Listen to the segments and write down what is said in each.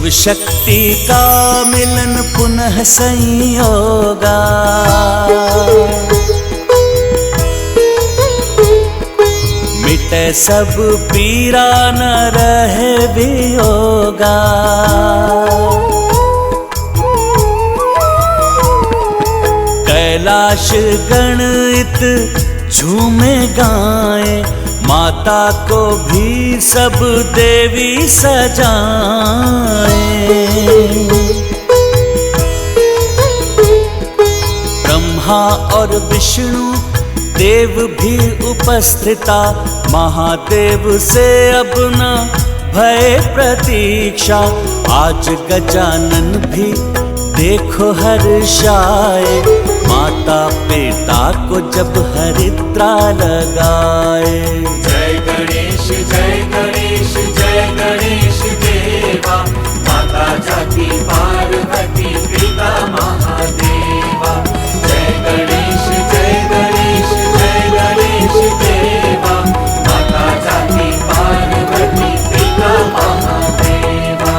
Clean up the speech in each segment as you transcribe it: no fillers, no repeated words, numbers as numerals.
शिव शक्ति का मिलन पुनः संयोगा। मिटे सब पीरा न रहे वियोगा। कैलाश गणित झूमे गाए, माता को भी सब देवी सजाए। ब्रह्मा और विष्णु देव भी उपस्थिता, महादेव से अब न भय प्रतीक्षा। आज गजानन भी देखो हर्षाए, माता पिता को जब हरिद्रा लगाए। जय गणेश जय गणेश जय गणेश देवा, माता जाति पार्वती पिता महादेवा। जय गणेश जय गणेश जय गणेश देवा, माता जाति पार्वती पिता महादेवा।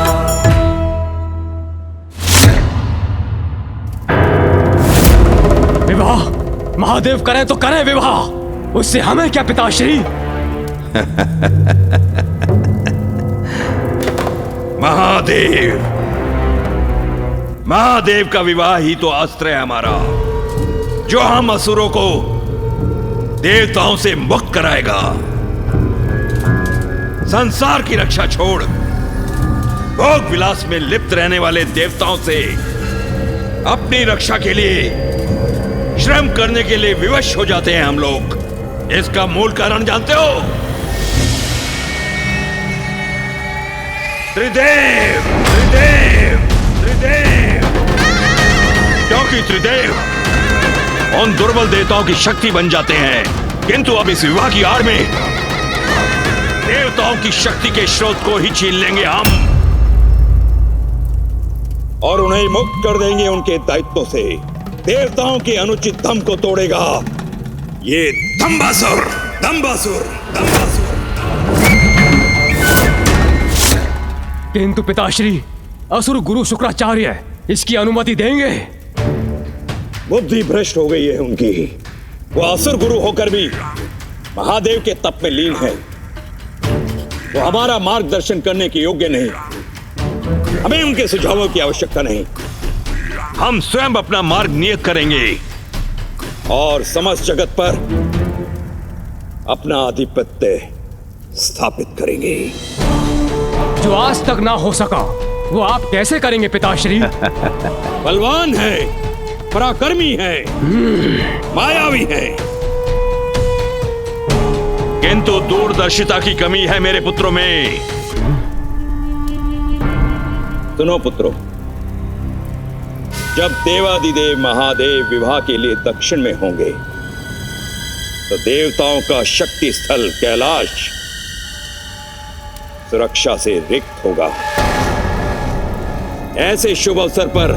विवाह महादेव करें तो करें विवाह, उससे हमें क्या पिताश्री। महादेव का विवाह ही तो अस्त्र है हमारा, जो हम असुरों को देवताओं से मुक्त कराएगा। संसार की रक्षा छोड़ भोग विलास में लिप्त रहने वाले देवताओं से अपनी रक्षा के लिए श्रम करने के लिए विवश हो जाते हैं हम लोग। इसका मूल कारण जानते हो? त्रिदेव त्रिदेव त्रिदेव। क्योंकि त्रिदेव उन दुर्बल देवताओं की शक्ति बन जाते हैं, किंतु अब इस विवाह की आड़ में देवताओं की शक्ति के स्रोत को ही छीन लेंगे हम, और उन्हें मुक्त कर देंगे उनके दायित्व से। देवताओं के अनुचित दम को तोड़ेगा ये दंबासुर दंबासुर दंबासुर। किंतु पिताश्री, असुर गुरु शुक्राचार्य इसकी अनुमति देंगे? बुद्धि भ्रष्ट हो गई है उनकी। वो असुर गुरु होकर भी महादेव के तप में लीन है। वो हमारा मार्गदर्शन करने के योग्य नहीं। हमें उनके सुझावों की आवश्यकता नहीं। हम स्वयं अपना मार्ग नियत करेंगे और समस्त जगत पर अपना आधिपत्य स्थापित करेंगे। जो आज तक ना हो सका वो आप कैसे करेंगे पिताश्री? बलवान है, पराक्रमी है, मायावी है, किंतु दूरदर्शिता की कमी है मेरे पुत्रों में। सुनो पुत्रों, जब देवादिदेव महादेव विवाह के लिए दक्षिण में होंगे तो देवताओं का शक्ति स्थल कैलाश सुरक्षा से रिक्त होगा। ऐसे शुभ अवसर पर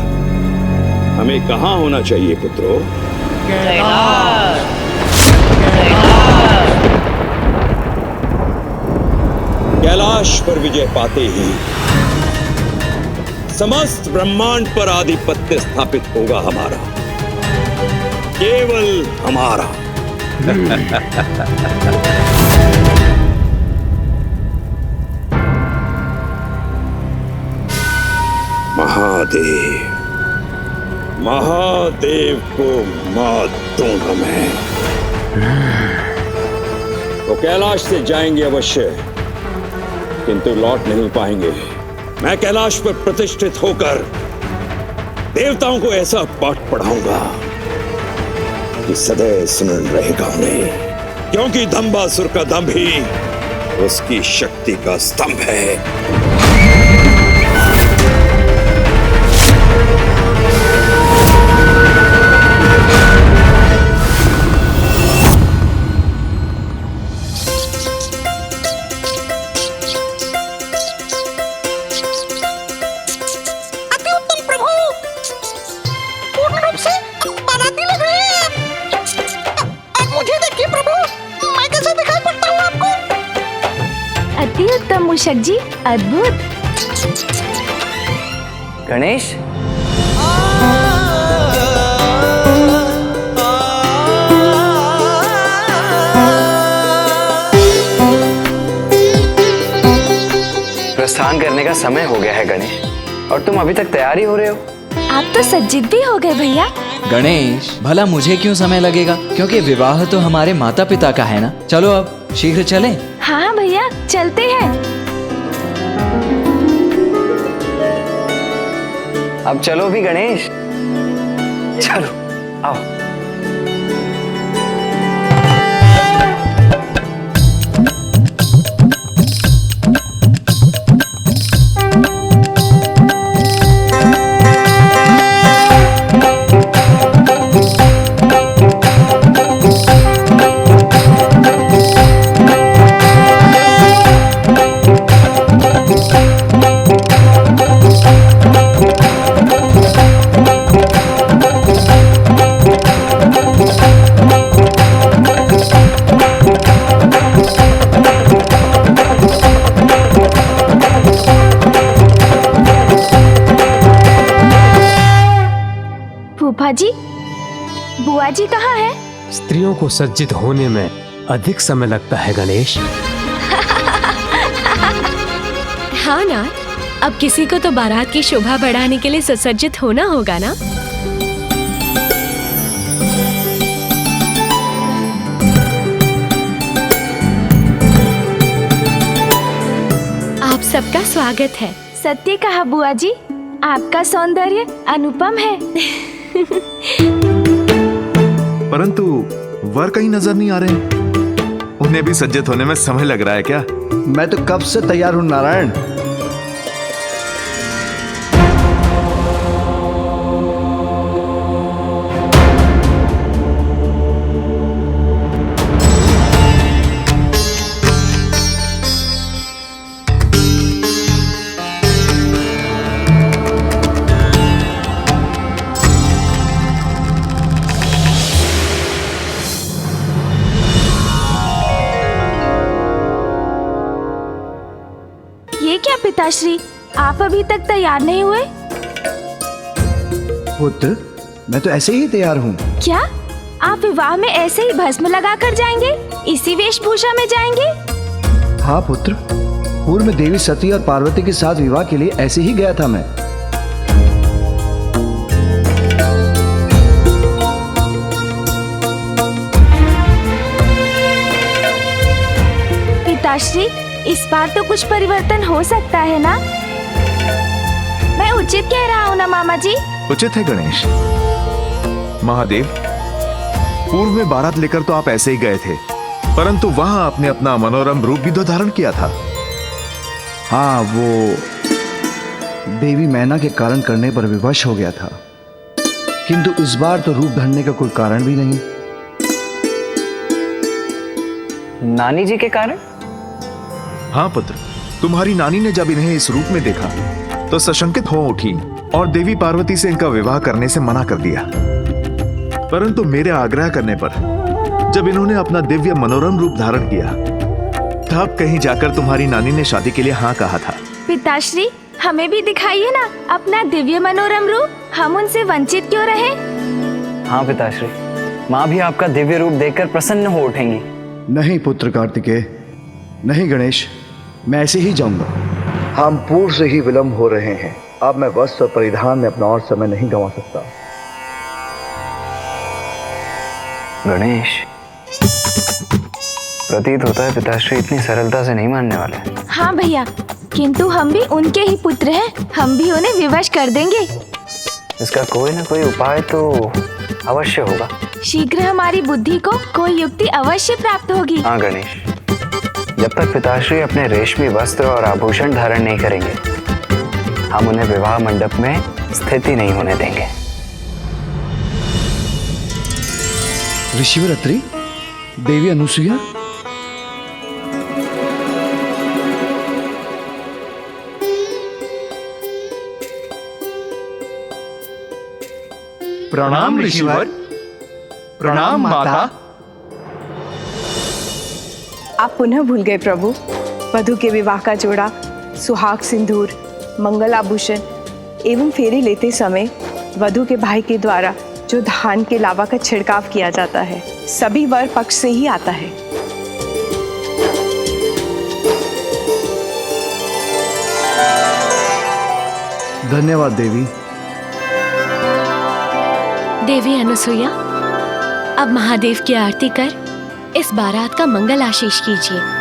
हमें कहां होना चाहिए पुत्रों? कैलाश। कैलाश पर विजय पाते ही समस्त ब्रह्मांड पर आधिपत्य स्थापित होगा हमारा, केवल हमारा। महादेव, महादेव को मात दूंगा मैं। तो कैलाश से जाएंगे अवश्य, किंतु लौट नहीं पाएंगे। मैं कैलाश पर प्रतिष्ठित होकर देवताओं को ऐसा पाठ पढ़ाऊंगा कि सदैव स्मरण रहेगा उन्हें, क्योंकि दंबासुर का दम ही उसकी शक्ति का स्तंभ है। मूषक जी, अद्भुत। गणेश, प्रस्थान करने का समय हो गया है गणेश, और तुम अभी तक तैयार ही हो रहे हो। आप तो सज्जित भी हो गए भैया। गणेश, भला मुझे क्यों समय लगेगा, क्योंकि विवाह तो हमारे माता पिता का है ना। चलो अब शीघ्र चलें। हाँ भैया, चलते हैं। अब चलो भी गणेश, चलो आओ। फूफा जी, बुआ जी कहाँ है? स्त्रियों को सज्जित होने में अधिक समय लगता है गणेश। हाँ ना, अब किसी को तो बारात की शोभा बढ़ाने के लिए सुसज्जित होना होगा ना। आप सबका स्वागत है। सत्य कहा बुआ जी, आपका सौंदर्य अनुपम है। परंतु वर कहीं नजर नहीं आ रहे। उन्हें भी सज्जित होने में समय लग रहा है क्या? मैं तो कब से तैयार हूं नारायण। ये क्या पिताश्री, आप अभी तक तैयार नहीं हुए? पुत्र, मैं तो ऐसे ही तैयार हूँ। क्या आप विवाह में ऐसे ही भस्म लगा कर जाएंगे? इसी वेशभूषा में जाएंगे? हाँ पुत्र, पूर्व में देवी सती और पार्वती के साथ विवाह के लिए ऐसे ही गया था मैं। पिताश्री, इस बार तो कुछ परिवर्तन हो सकता है ना? मैं उचित कह रहा हूँ ना मामा जी? उचित है गणेश। महादेव, पूर्व में बारात लेकर तो आप ऐसे ही गए थे, परंतु वहां आपने अपना मनोरम रूप भी तो धारण किया था। हाँ, वो देवी मैना के कारण करने पर विवश हो गया था, किंतु इस बार तो रूप धरने का कोई कारण भी नहीं। नानी जी के कारण? हाँ पुत्र, तुम्हारी नानी ने जब इन्हें इस रूप में देखा तो सशंकित हो उठी और देवी पार्वती से इनका विवाह करने से मना कर दिया। परंतु मेरे आग्रह करने पर जब इन्होंने अपना दिव्य मनोरम रूप धारण किया, तब कहीं जाकर तुम्हारी नानी ने शादी के लिए हाँ कहा था। पिताश्री, हमें भी दिखाइए ना अपना दिव्य मनोरम रूप, हम उनसे वंचित क्यों रहे? हाँ पिताश्री, माँ भी आपका दिव्य रूप देखकर प्रसन्न हो उठेंगी। नहीं पुत्र कार्तिकेय, नहीं गणेश, मैं ऐसे ही जाऊंगा। हम पूर्व से ही विलंब हो रहे हैं, अब मैं वस्त्र और परिधान में अपना और समय नहीं गंवा सकता। गणेश, प्रतीत होता है पिताश्री इतनी सरलता से नहीं मानने वाले। हाँ भैया, किंतु हम भी उनके ही पुत्र हैं, हम भी उन्हें विवश कर देंगे। इसका कोई ना कोई उपाय तो अवश्य होगा। शीघ्र हमारी बुद्धि को कोई युक्ति अवश्य प्राप्त होगी। हाँ गणेश, जब तक पिताश्री अपने रेशमी वस्त्र और आभूषण धारण नहीं करेंगे, हम उन्हें विवाह मंडप में स्थिति नहीं होने देंगे। ऋषिवर अत्रि, देवी अनुसुईया, प्रणाम ऋषिवर। प्रणाम माता। आप पुनः भूल गए प्रभु। वधू के विवाह का जोड़ा, सुहाग सिंदूर, मंगल आभूषण, एवं फेरी लेते समय वधू के भाई के द्वारा जो धान के लावा का छिड़काव किया जाता है सभी वर पक्ष से ही आता है। धन्यवाद देवी। देवी अनुसुईया, अब महादेव की आरती कर इस बारात का मंगल आशीष कीजिए।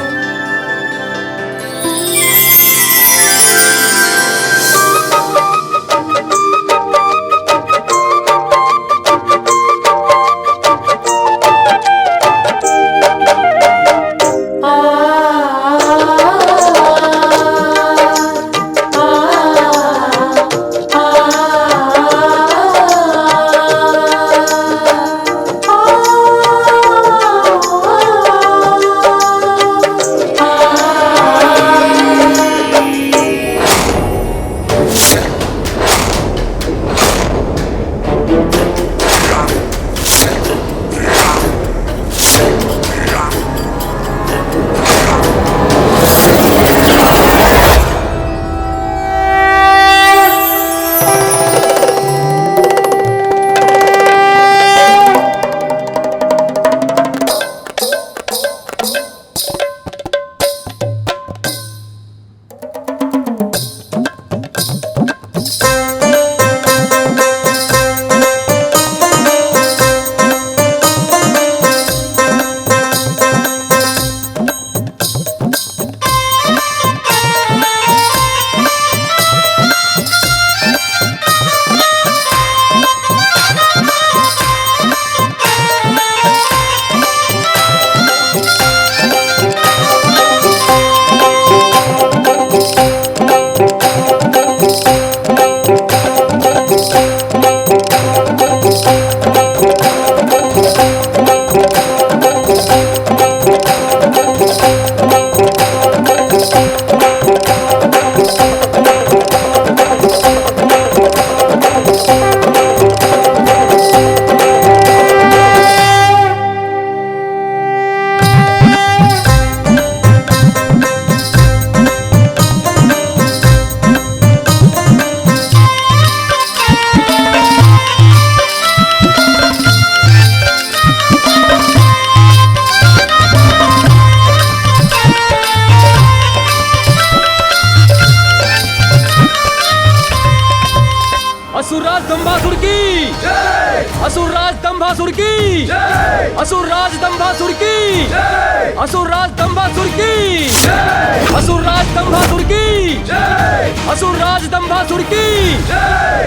असुरराज दंभासुर की जय! असुरराज दंभासुर की जय! असुरराज दंभासुर की जय! असुरराज दंभासुर की जय! असुरराज दंभासुर की जय! असुरराज दंभासुर की जय!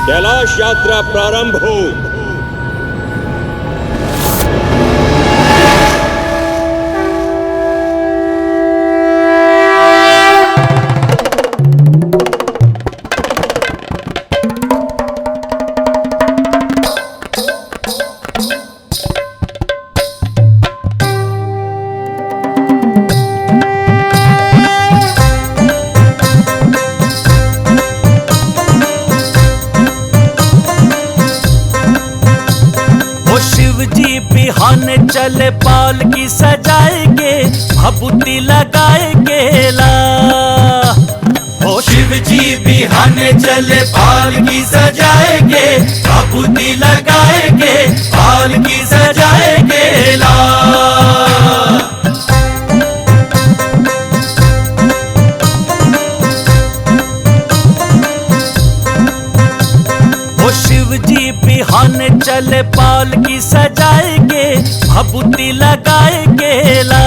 कैलाश यात्रा प्रारंभ हो। बिहाने चले पाल की सजाएंगे भभूति लगाएंगे ला। ओ शिव जी बिहाने चले पाल की सजाएंगे भभूति लगाएंगे पाल की सजाएंगे ला। बिहाने चले पाल की सजाएंगे भभूति लगाएंगे ला।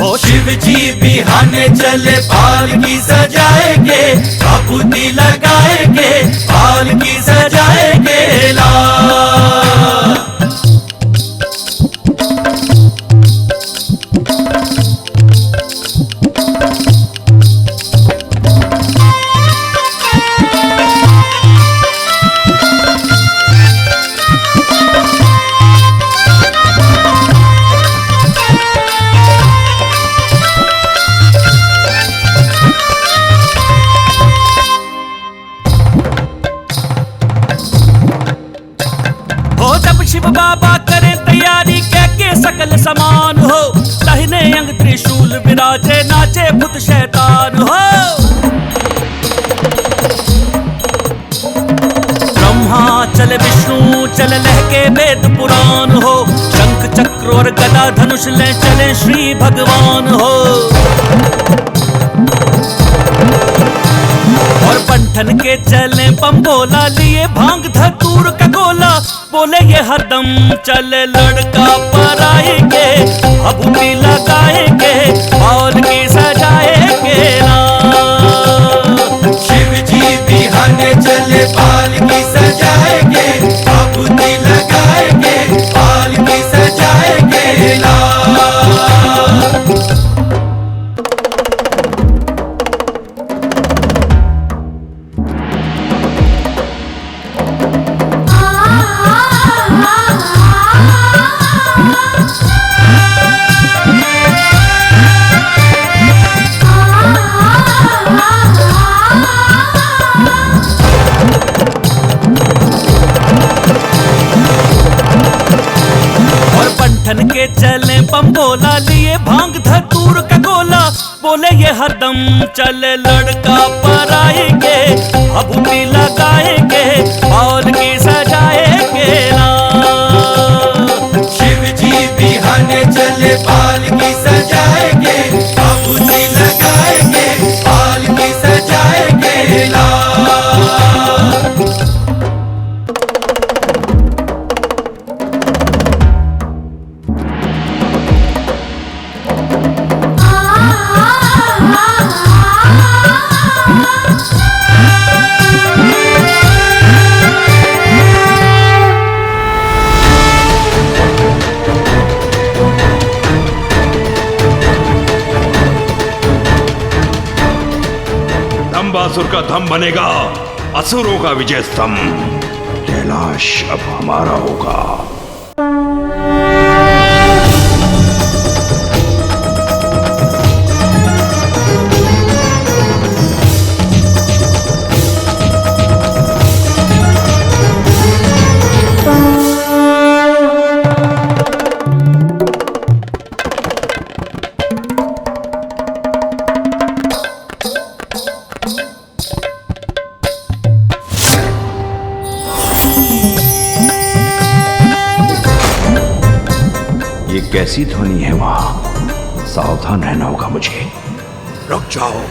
ओ शिव जी बिहाने चले पाल की सजाएंगे भभूति लगाएंगे पाल की सजाएंगे ला। शिव बाबा करें तैयारी कह के सकल समान हो। दाहिने चले अंग त्रिशूल विराजे नाचे भूत शैतान हो। ब्रह्मा चले विष्णु चले लहके वेद पुराण हो। शंख चक्र और गदा धनुष ले चले श्री भगवान हो। और बंठन के चले बम्बोला लिए भांग धतूर का गोला। बोले ये हरदम चले लड़का पराएंगे भभूति लगाएंगे और की सजाएंगे ना। शिव जी बिहाने चले बाल की सजाएंगे भभूति लगाएंगे बाल की सजाएंगे ना। बंठन के चले बम्बोला लिए भांग धतूर का गोला। बोले ये हरदम चले लड़का पराएंगे भभूति लगाएंगे और की सजाएंगे ना। शिव जी बिहाने चले बाल की सजाएंगे भभूति लगाएंगे बाल की सजाएंगे ना। दंबासुर का धम बनेगा असुरों का विजय स्तंभ। कैलाश अब हमारा होगा। ये कैसी ध्वनि है वहां? सावधान रहना होगा मुझे। रुक जाओ।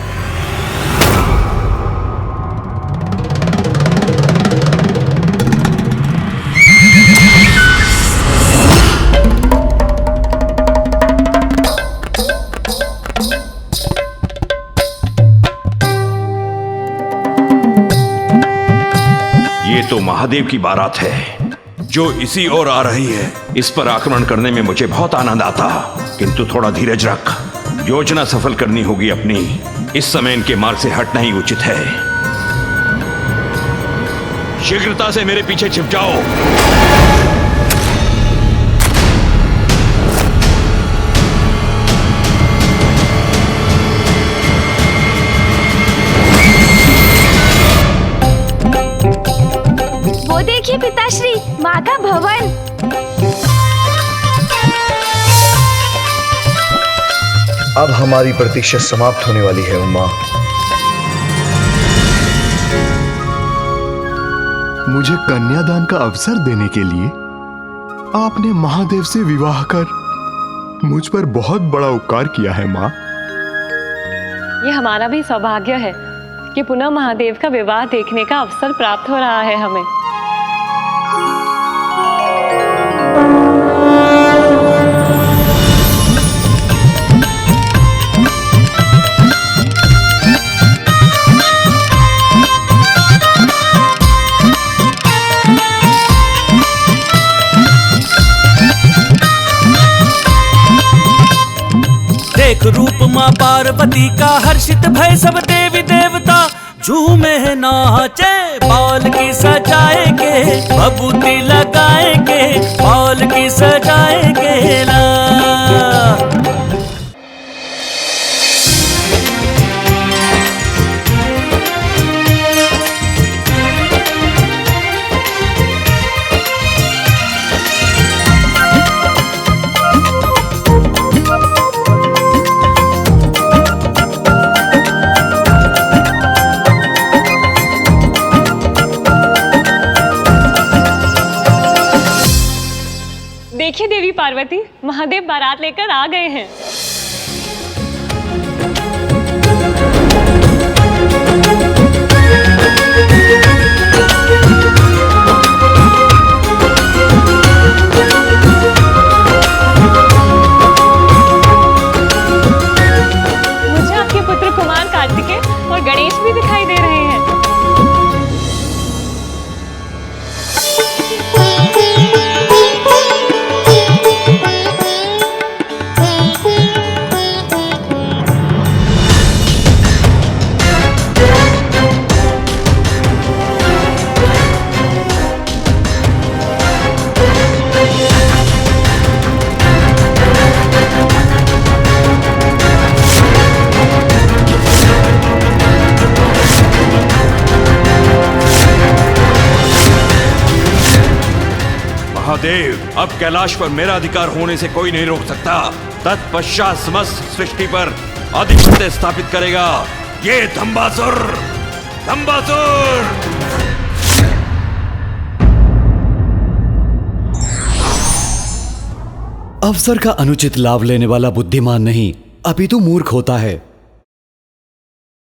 ये तो महादेव की बारात है जो इसी ओर आ रही है। इस पर आक्रमण करने में मुझे बहुत आनंद आता, किंतु थोड़ा धीरज रख। योजना सफल करनी होगी अपनी। इस समय इनके मार्ग से हटना ही उचित है। शीघ्रता से मेरे पीछे छिप जाओ। वो देखिए पिताश्री, माँ का भवन। अब हमारी प्रतीक्षा समाप्त होने वाली है उमा। मुझे कन्यादान का अवसर देने के लिए आपने महादेव से विवाह कर मुझ पर बहुत बड़ा उपकार किया है माँ। ये हमारा भी सौभाग्य है कि पुनः महादेव का विवाह देखने का अवसर प्राप्त हो रहा है हमें। देख रूप माँ पार्वती का हर्षित भय सब देवी देवता झूमे नाचे। बाल की सजाएंगे भभूति लगाएंगे बाल की सजाएंगे ना। देखिए देवी पार्वती, महादेव बारात लेकर आ गए हैं। मुझे आपके पुत्र कुमार कार्तिकेय और गणेश भी दिखाई दे रहे हैं। महादेव, अब कैलाश पर मेरा अधिकार होने से कोई नहीं रोक सकता। तत्पश्चात समस्त सृष्टि पर आधिपत्य स्थापित करेगा ये धम्बासुर। धम्बासुर! अवसर का अनुचित लाभ लेने वाला बुद्धिमान नहीं, अपितु मूर्ख होता है।